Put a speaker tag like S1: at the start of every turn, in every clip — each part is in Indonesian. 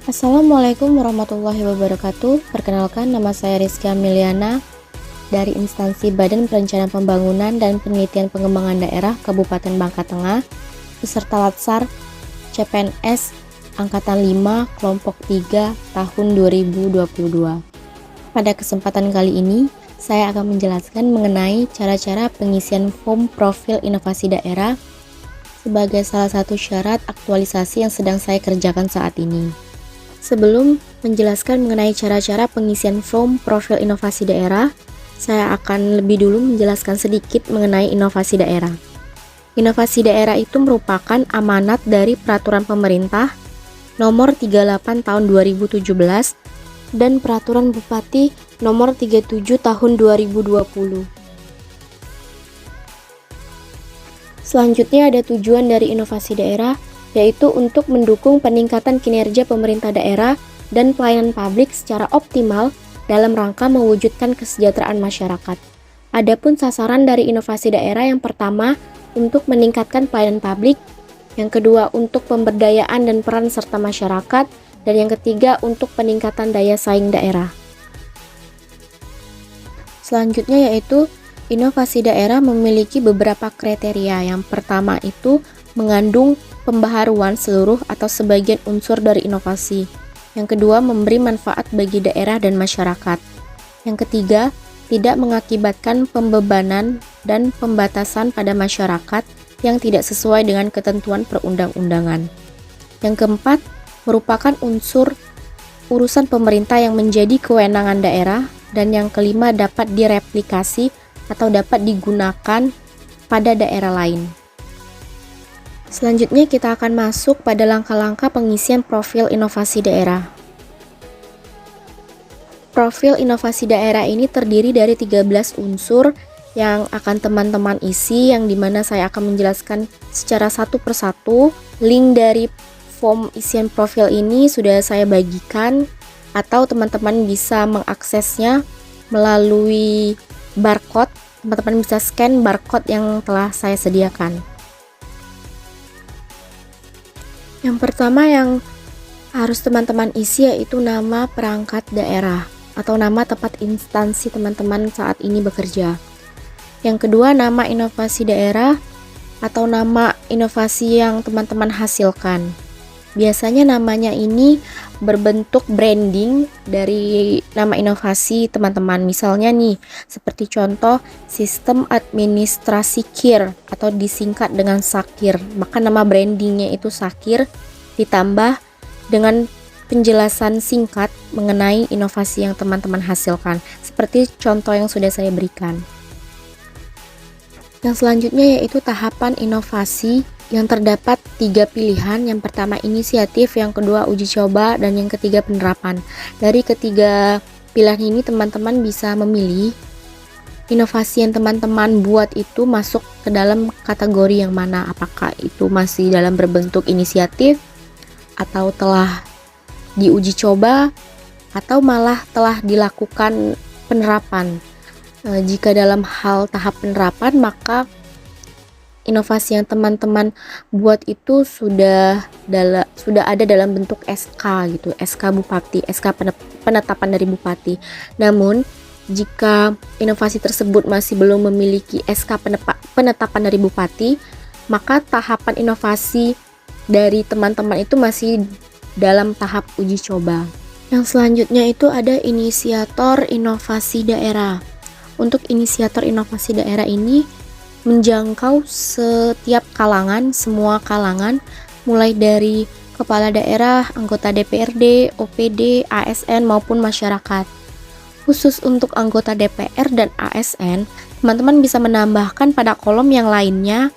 S1: Assalamualaikum warahmatullahi wabarakatuh. Perkenalkan, nama saya Rizky Amiliana dari instansi Badan Perencanaan Pembangunan dan Penelitian Pengembangan Daerah Kabupaten Bangka Tengah, peserta Latsar CPNS Angkatan 5 Kelompok 3 tahun 2022. Pada kesempatan kali ini, saya akan menjelaskan mengenai cara-cara pengisian form profil inovasi daerah sebagai salah satu syarat aktualisasi yang sedang saya kerjakan saat ini. Sebelum menjelaskan mengenai cara-cara pengisian form profil inovasi daerah, saya akan lebih dulu menjelaskan sedikit mengenai inovasi daerah. Inovasi daerah itu merupakan amanat dari Peraturan Pemerintah Nomor 38 Tahun 2017 dan Peraturan Bupati Nomor 37 Tahun 2020. Selanjutnya ada tujuan dari inovasi daerah, yaitu untuk mendukung peningkatan kinerja pemerintah daerah dan pelayanan publik secara optimal dalam rangka mewujudkan kesejahteraan masyarakat. Adapun sasaran dari inovasi daerah, yang pertama untuk meningkatkan pelayanan publik, yang kedua untuk pemberdayaan dan peran serta masyarakat, dan yang ketiga untuk peningkatan daya saing daerah. Selanjutnya yaitu inovasi daerah memiliki beberapa kriteria. Yang pertama itu mengandung pembaharuan seluruh atau sebagian unsur dari inovasi. Yang kedua, memberi manfaat bagi daerah dan masyarakat. Yang ketiga, tidak mengakibatkan pembebanan dan pembatasan pada masyarakat yang tidak sesuai dengan ketentuan perundang-undangan. Yang keempat, merupakan unsur urusan pemerintah yang menjadi kewenangan daerah. Dan yang kelima, dapat direplikasi atau dapat digunakan pada daerah lain. Selanjutnya kita akan masuk pada langkah-langkah pengisian profil inovasi daerah. Profil inovasi daerah ini terdiri dari 13 unsur yang akan teman-teman isi, yang dimana saya akan menjelaskan secara satu persatu. Link dari form isian profil ini sudah saya bagikan, atau teman-teman bisa mengaksesnya melalui barcode. Teman-teman bisa scan barcode yang telah saya sediakan. Yang pertama yang harus teman-teman isi yaitu nama perangkat daerah atau nama tempat instansi teman-teman saat ini bekerja. Yang kedua, nama inovasi daerah atau nama inovasi yang teman-teman hasilkan. Biasanya namanya ini berbentuk branding dari nama inovasi teman-teman. Misalnya nih, seperti contoh Sistem Administrasi KIR atau disingkat dengan SAKIR. Maka nama brandingnya itu SAKIR ditambah dengan penjelasan singkat mengenai inovasi yang teman-teman hasilkan. Seperti contoh yang sudah saya berikan. Yang selanjutnya yaitu tahapan inovasi, yang terdapat 3 pilihan. Yang pertama inisiatif, yang kedua uji coba, dan yang ketiga penerapan. Dari ketiga pilihan ini teman-teman bisa memilih inovasi yang teman-teman buat itu masuk ke dalam kategori yang mana. Apakah itu masih dalam berbentuk inisiatif, atau telah diuji coba, atau malah telah dilakukan penerapan. Jika dalam hal tahap penerapan, maka inovasi yang teman-teman buat itu sudah ada dalam bentuk SK gitu, SK Bupati, SK penetapan dari Bupati. Namun jika inovasi tersebut masih belum memiliki SK penetapan dari Bupati, maka tahapan inovasi dari teman-teman itu masih dalam tahap uji coba. Yang selanjutnya itu ada inisiator inovasi daerah. Untuk inisiator inovasi daerah ini menjangkau setiap kalangan, semua kalangan, mulai dari kepala daerah, anggota DPRD, OPD, ASN maupun masyarakat. Khusus untuk anggota DPR dan ASN, teman-teman bisa menambahkan pada kolom yang lainnya.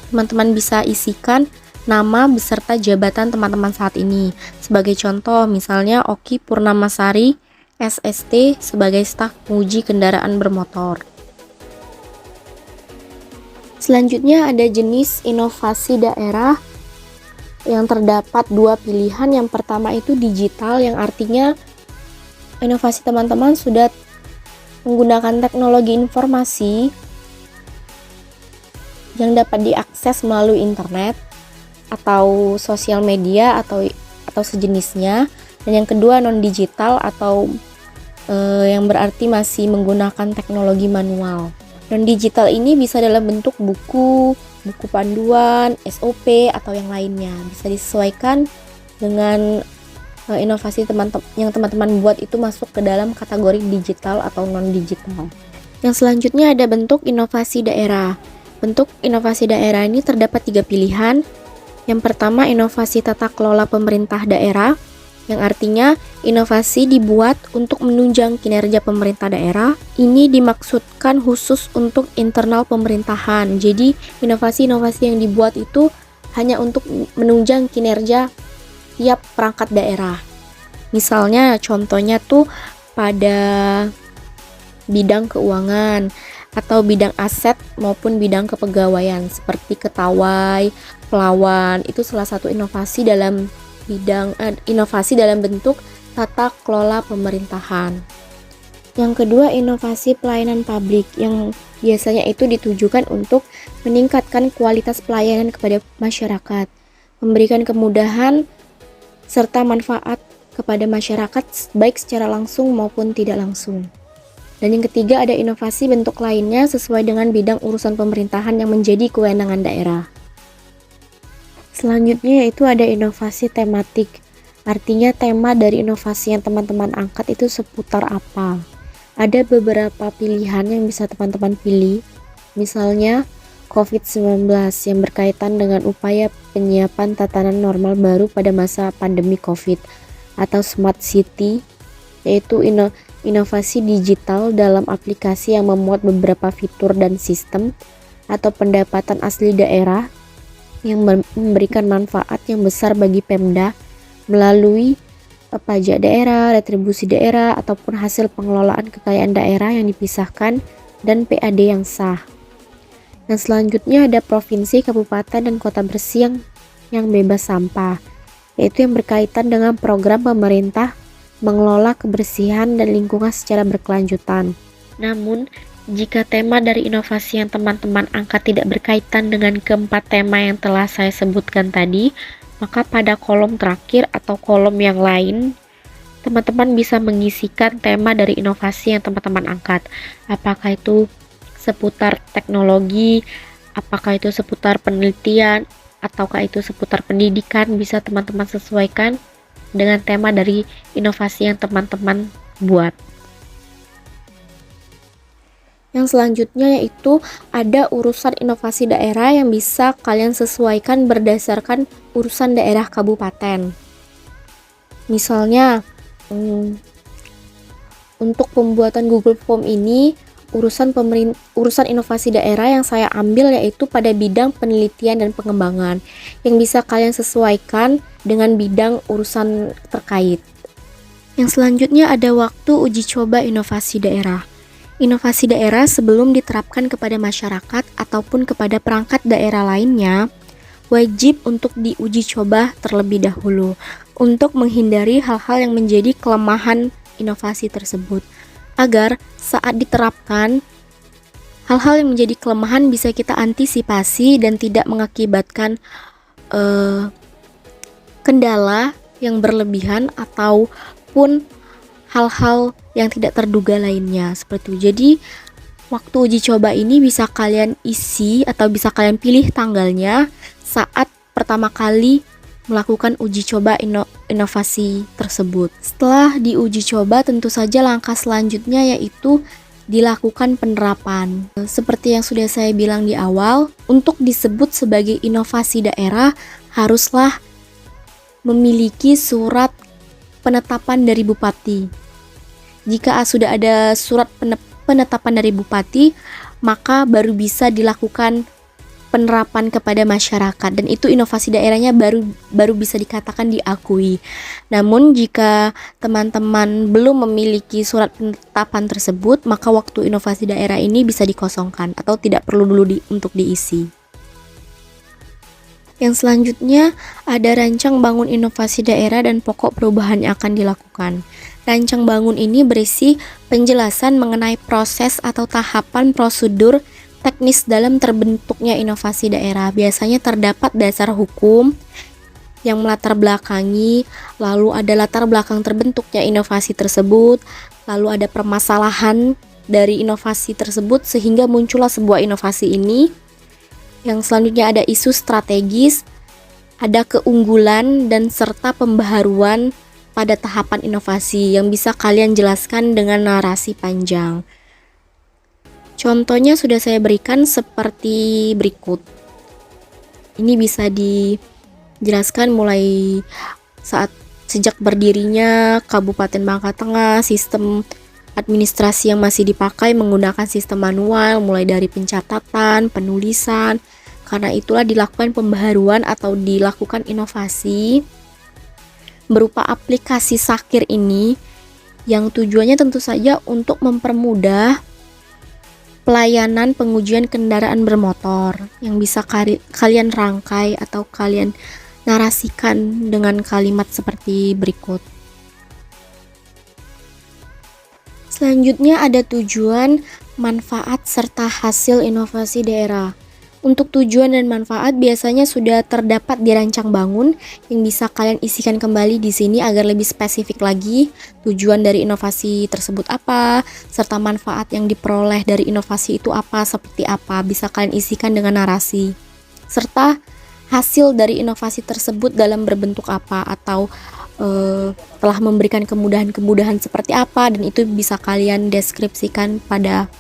S1: Teman-teman bisa isikan nama beserta jabatan teman-teman saat ini. Sebagai contoh, misalnya Oki Purnamasari, SST, sebagai staf penguji kendaraan bermotor. Selanjutnya ada jenis inovasi daerah, yang terdapat 2 pilihan. Yang pertama itu digital, yang artinya inovasi teman-teman sudah menggunakan teknologi informasi yang dapat diakses melalui internet atau sosial media atau sejenisnya. Dan yang kedua non-digital atau yang berarti masih menggunakan teknologi manual. Non-digital ini bisa dalam bentuk buku, buku panduan, SOP, atau yang lainnya. Bisa disesuaikan dengan inovasi yang teman-teman buat itu masuk ke dalam kategori digital atau non-digital. Yang selanjutnya ada bentuk inovasi daerah. Bentuk inovasi daerah ini terdapat 3 pilihan. Yang pertama, inovasi tata kelola pemerintah daerah, yang artinya inovasi dibuat untuk menunjang kinerja pemerintah daerah. Ini dimaksudkan khusus untuk internal pemerintahan. Jadi, inovasi-inovasi yang dibuat itu hanya untuk menunjang kinerja tiap perangkat daerah. Misalnya, contohnya tuh pada bidang keuangan atau bidang aset maupun bidang kepegawaian seperti ketawai, pelawan. Itu salah satu inovasi dalam bentuk tata kelola pemerintahan. Yang kedua, inovasi pelayanan publik yang biasanya itu ditujukan untuk meningkatkan kualitas pelayanan kepada masyarakat, memberikan kemudahan serta manfaat kepada masyarakat baik secara langsung maupun tidak langsung. Dan yang ketiga, ada inovasi bentuk lainnya sesuai dengan bidang urusan pemerintahan yang menjadi kewenangan daerah. Selanjutnya yaitu ada inovasi tematik. Artinya tema dari inovasi yang teman-teman angkat itu seputar apa. Ada beberapa pilihan yang bisa teman-teman pilih. Misalnya COVID-19 yang berkaitan dengan upaya penyiapan tatanan normal baru pada masa pandemi COVID, atau Smart City, yaitu inovasi digital dalam aplikasi yang memuat beberapa fitur dan sistem, atau pendapatan asli daerah yang memberikan manfaat yang besar bagi Pemda melalui pajak daerah, retribusi daerah, ataupun hasil pengelolaan kekayaan daerah yang dipisahkan dan PAD yang sah. Dan selanjutnya ada provinsi, kabupaten, dan kota bersih yang bebas sampah, yaitu yang berkaitan dengan program pemerintah mengelola kebersihan dan lingkungan secara berkelanjutan. Namun, jika tema dari inovasi yang teman-teman angkat tidak berkaitan dengan keempat tema yang telah saya sebutkan tadi, maka pada kolom terakhir atau kolom yang lain, teman-teman bisa mengisikan tema dari inovasi yang teman-teman angkat. Apakah itu seputar teknologi, apakah itu seputar penelitian, ataukah itu seputar pendidikan, bisa teman-teman sesuaikan dengan tema dari inovasi yang teman-teman buat. Yang selanjutnya yaitu ada urusan inovasi daerah yang bisa kalian sesuaikan berdasarkan urusan daerah kabupaten. Misalnya, untuk pembuatan Google Form ini, urusan inovasi daerah yang saya ambil yaitu pada bidang penelitian dan pengembangan, yang bisa kalian sesuaikan dengan bidang urusan terkait. Yang selanjutnya ada waktu uji coba inovasi daerah. Inovasi daerah sebelum diterapkan kepada masyarakat ataupun kepada perangkat daerah lainnya, wajib untuk diuji coba terlebih dahulu untuk menghindari hal-hal yang menjadi kelemahan inovasi tersebut, agar saat diterapkan, hal-hal yang menjadi kelemahan bisa kita antisipasi dan tidak mengakibatkan kendala yang berlebihan ataupun hal-hal yang tidak terduga lainnya seperti itu. Jadi waktu uji coba ini bisa kalian isi atau bisa kalian pilih tanggalnya saat pertama kali melakukan uji coba inovasi tersebut. Setelah diuji coba, tentu saja langkah selanjutnya yaitu dilakukan penerapan. Seperti yang sudah saya bilang di awal, untuk disebut sebagai inovasi daerah haruslah memiliki surat penetapan dari bupati. Jika sudah ada surat penetapan dari bupati, maka baru bisa dilakukan penerapan kepada masyarakat, dan itu inovasi daerahnya baru bisa dikatakan diakui. Namun jika teman-teman belum memiliki surat penetapan tersebut, maka waktu inovasi daerah ini bisa dikosongkan atau tidak perlu dulu untuk diisi. Yang selanjutnya ada rancang bangun inovasi daerah dan pokok perubahan yang akan dilakukan. Rancang bangun ini berisi penjelasan mengenai proses atau tahapan prosedur teknis dalam terbentuknya inovasi daerah. Biasanya terdapat dasar hukum yang melatar belakangi, lalu ada latar belakang terbentuknya inovasi tersebut, lalu ada permasalahan dari inovasi tersebut sehingga muncullah sebuah inovasi ini. Yang selanjutnya ada isu strategis, ada keunggulan dan serta pembaharuan pada tahapan inovasi yang bisa kalian jelaskan dengan narasi panjang. Contohnya sudah saya berikan seperti berikut. Ini bisa dijelaskan mulai sejak berdirinya Kabupaten Bangka Tengah, sistem administrasi yang masih dipakai menggunakan sistem manual mulai dari pencatatan, penulisan. Karena itulah dilakukan pembaharuan atau dilakukan inovasi berupa aplikasi Sakir ini yang tujuannya tentu saja untuk mempermudah pelayanan pengujian kendaraan bermotor yang bisa kalian rangkai atau kalian narasikan dengan kalimat seperti berikut. Selanjutnya ada tujuan, manfaat, serta hasil inovasi daerah. Untuk tujuan dan manfaat biasanya sudah terdapat di rancang bangun yang bisa kalian isikan kembali di sini agar lebih spesifik lagi tujuan dari inovasi tersebut apa, serta manfaat yang diperoleh dari inovasi itu apa, seperti apa, bisa kalian isikan dengan narasi. Serta hasil dari inovasi tersebut dalam berbentuk apa atau telah memberikan kemudahan-kemudahan seperti apa, dan itu bisa kalian deskripsikan pada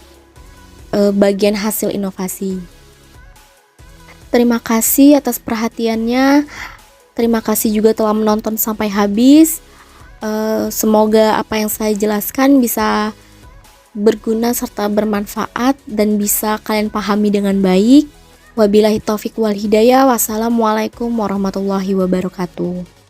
S1: bagian hasil inovasi. Terima kasih atas perhatiannya. Terima kasih juga telah menonton sampai habis. Semoga apa yang saya jelaskan bisa berguna serta bermanfaat dan bisa kalian pahami dengan baik. Wabillahi taufik wal hidayah. Wassalamualaikum warahmatullahi wabarakatuh.